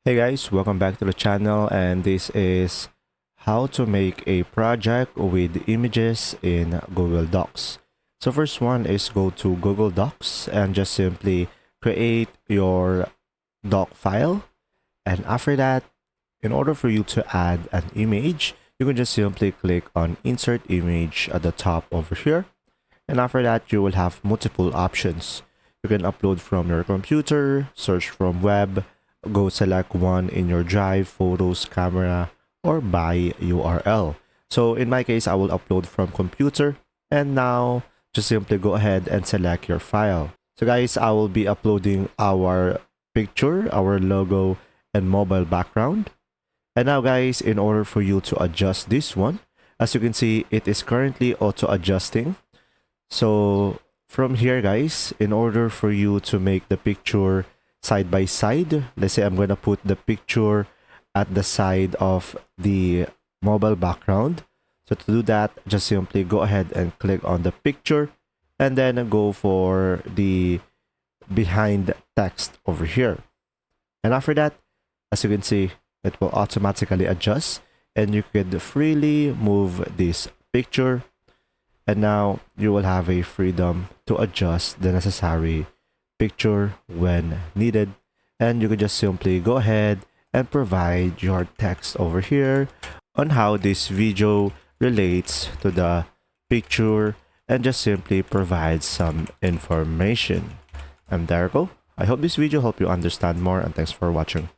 Hey guys, welcome back to the channel, and this is how to make a project with images in Google Docs. So first one is go to Google Docs and just simply create your doc file. And after that, in order for you to add an image, you can just simply click on insert image at the top over here. And after that, you will have multiple options. You can upload from your computer, search from web, go select one in your drive, photos, camera, or by URL. So in my case, I will upload from computer. And now just simply go ahead and select your file. So guys, I will be uploading our picture, our logo, and mobile background. And now guys, in order for you to adjust this one, as you can see, it is currently auto adjusting. So from here guys, in order for you to make the picture side by side, let's say I'm going to put the picture at the side of the mobile background. So to do that, just simply go ahead and click on the picture and then go for the behind text over here. And after that, as you can see, it will automatically adjust and you could freely move this picture. And now you will have a freedom to adjust the necessary picture when needed. And you can just simply go ahead and provide your text over here on how this video relates to the picture and just simply provide some information. And there you go. I hope this video helped you understand more, and thanks for watching.